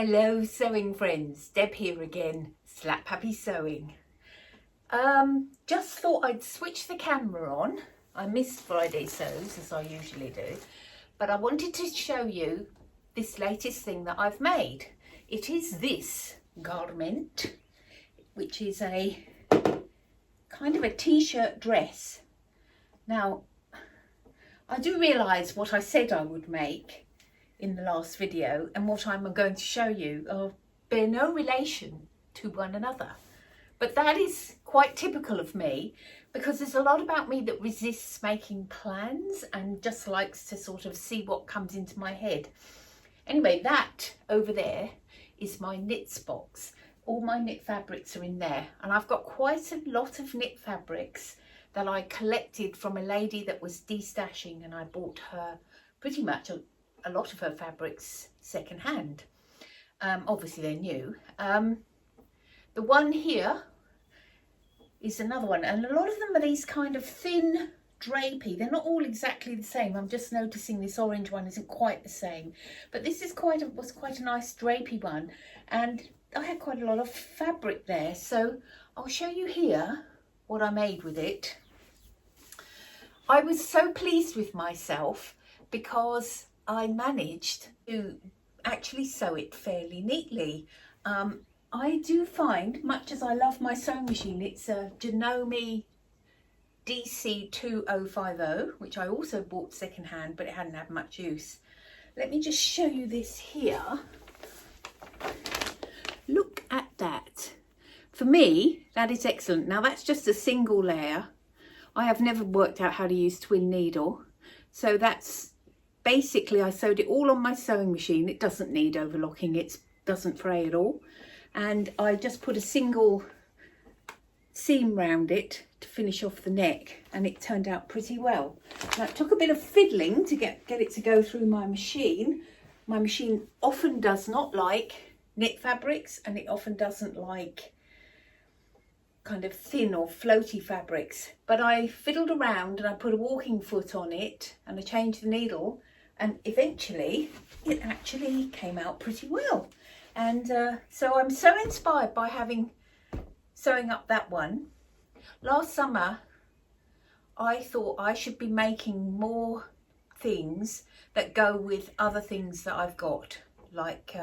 Hello sewing friends, Deb here again, Slap Happy Sewing. Just thought I'd switch the camera on. I miss Friday sews as I usually do, but I wanted to show you this latest thing that I've made. It is this garment, which is a kind of a t-shirt dress. Now, I do realise what I said I would make in the last video and what I'm going to show you bear no relation to one another, but that is quite typical of me because there's a lot about me that resists making plans and just likes to sort of see what comes into my head. Anyway, that over there is my knits box. All my knit fabrics are in there, and I've got quite a lot of knit fabrics that I collected from a lady that was destashing, and I bought her pretty much a lot of her fabrics second hand. Obviously they're new. The one here is another one, and a lot of them are these kind of thin drapey. They're not all exactly the same. I'm just noticing this orange one isn't quite the same, but this is was quite a nice drapey one, and I had quite a lot of fabric there, so I'll show you here what I made with it. I was so pleased with myself because I managed to actually sew it fairly neatly. I do find, much as I love my sewing machine, it's a Janome DC2050, which I also bought second hand, but it hadn't had much use. Let me just show you this here. Look at that. For me, that is excellent. Now that's just a single layer. I have never worked out how to use twin needle, so that's basically, I sewed it all on my sewing machine. It doesn't need overlocking, it doesn't fray at all. And I just put a single seam round it to finish off the neck, and it turned out pretty well. Now, it took a bit of fiddling to get it to go through my machine. My machine often does not like knit fabrics, and it often doesn't like kind of thin or floaty fabrics. But I fiddled around and I put a walking foot on it and I changed the needle, and eventually it actually came out pretty well. And so I'm so inspired by sewing up that one. Last summer I thought I should be making more things that go with other things that I've got, like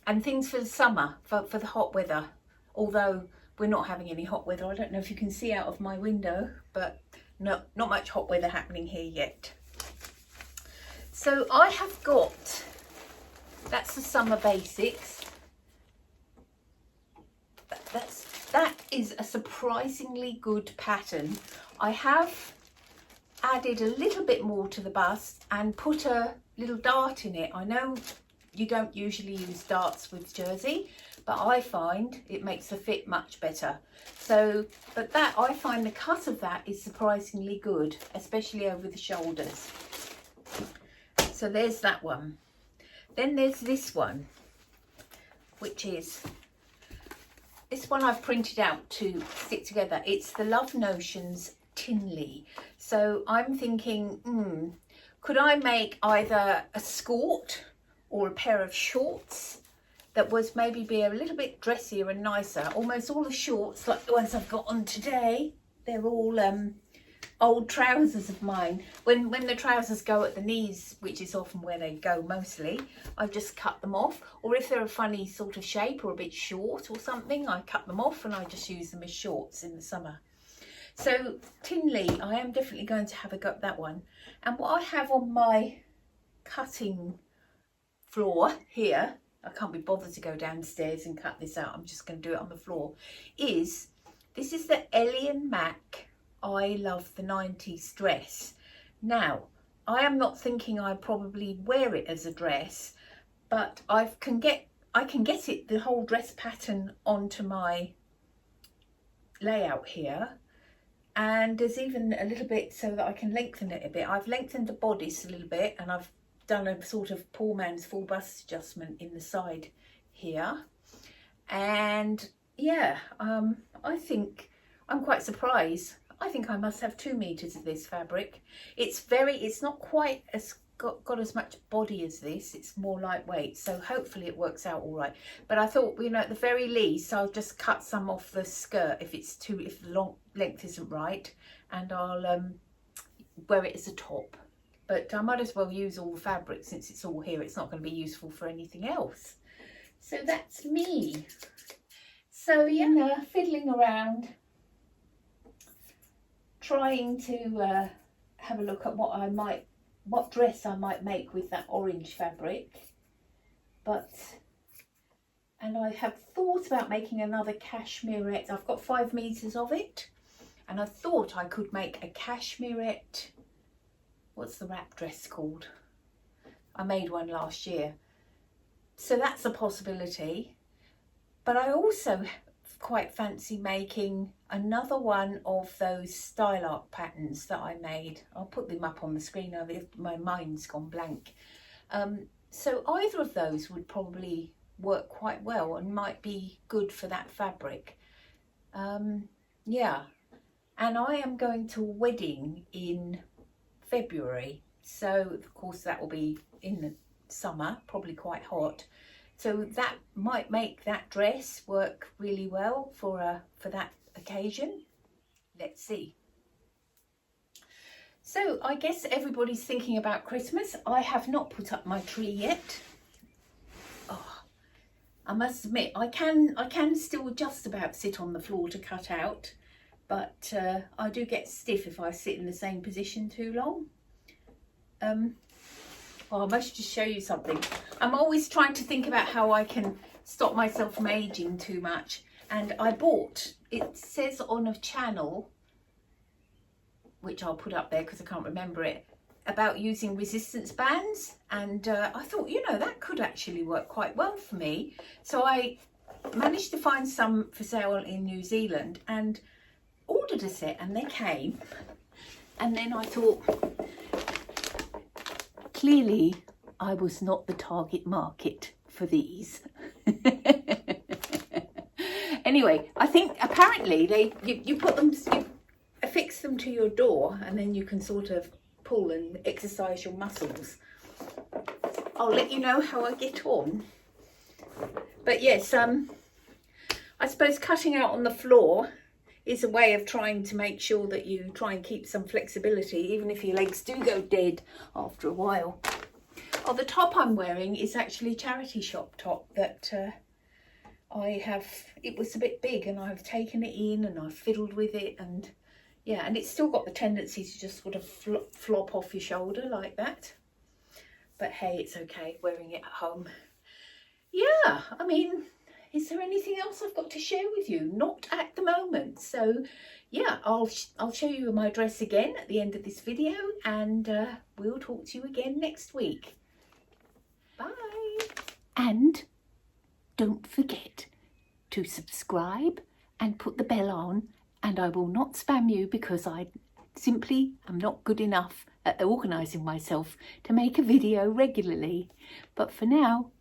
and things for the summer, for the hot weather. Although we're not having any hot weather. I don't know if you can see out of my window, but not much hot weather happening here yet. So I have got, that's the summer basics. That is a surprisingly good pattern. I have added a little bit more to the bust and put a little dart in it. I know you don't usually use darts with jersey, but I find it makes the fit much better. So, but that, I find the cut of that is surprisingly good, especially over the shoulders. So there's that one. Then there's this one, which is, this one I've printed out to stick together. It's the Love Notions Tinley. So I'm thinking, could I make either a skirt or a pair of shorts that was maybe be a little bit dressier and nicer. Almost all the shorts, like the ones I've got on today, they're all old trousers of mine. When the trousers go at the knees, which is often where they go mostly, I just cut them off. Or if they're a funny sort of shape or a bit short or something, I cut them off and I just use them as shorts in the summer. So Tinley, I am definitely going to have a go at that one. And what I have on my cutting floor here, I can't be bothered to go downstairs and cut this out, I'm just going to do it on the floor, this is the Ellie and Mac I Love the 90s dress. Now, I am not thinking I probably wear it as a dress, but I can get it, the whole dress pattern, onto my layout here. And there's even a little bit so that I can lengthen it a bit. I've lengthened the bodice a little bit, and I've done a sort of poor man's full bust adjustment in the side here. And yeah, I think I'm quite surprised. I think I must have 2 meters of this fabric. It's not quite as got as much body as this. It's more lightweight, so hopefully it works out all right. But I thought, you know, at the very least I'll just cut some off the skirt if the long length isn't right, and I'll wear it as a top. But I might as well use all the fabric since it's all here. It's not going to be useful for anything else. So that's me. So yeah, fiddling around, trying to have a look at what dress I might make with that orange fabric. And I have thought about making another cashmerette. I've got 5 meters of it, and I thought I could make a cashmerette, what's the wrap dress called? I made one last year. So that's a possibility. But I also quite fancy making another one of those style art patterns that I made. I'll put them up on the screen now. My mind's gone blank. So either of those would probably work quite well and might be good for that fabric. Yeah, and I am going to a wedding in February, so of course that will be in the summer, probably quite hot. So that might make that dress work really well for that occasion. Let's see. So I guess everybody's thinking about Christmas. I have not put up my tree yet. Oh, I must admit, I can still just about sit on the floor to cut out, but I do get stiff if I sit in the same position too long. I must just show you something. I'm always trying to think about how I can stop myself from aging too much. And I bought, it says on a channel, which I'll put up there because I can't remember it, about using resistance bands. And I thought, you know, that could actually work quite well for me. So I managed to find some for sale in New Zealand and ordered a set, and they came. And then I thought, clearly, I was not the target market for these. Anyway, I think apparently you put them, you affix them to your door, and then you can sort of pull and exercise your muscles. I'll let you know how I get on. But yes, I suppose cutting out on the floor is a way of trying to make sure that you try and keep some flexibility, even if your legs do go dead after a while. Oh, the top I'm wearing is actually a charity shop top that it was a bit big, and I've taken it in and I've fiddled with it, and yeah, and it's still got the tendency to just sort of flop off your shoulder like that. But hey, it's okay wearing it at home. Yeah, I mean, is there anything else I've got to share with you? Not at the moment. So yeah, I'll show you my dress again at the end of this video, and we'll talk to you again next week. Bye. And don't forget to subscribe and put the bell on, and I will not spam you because I simply am not good enough at organising myself to make a video regularly. But for now,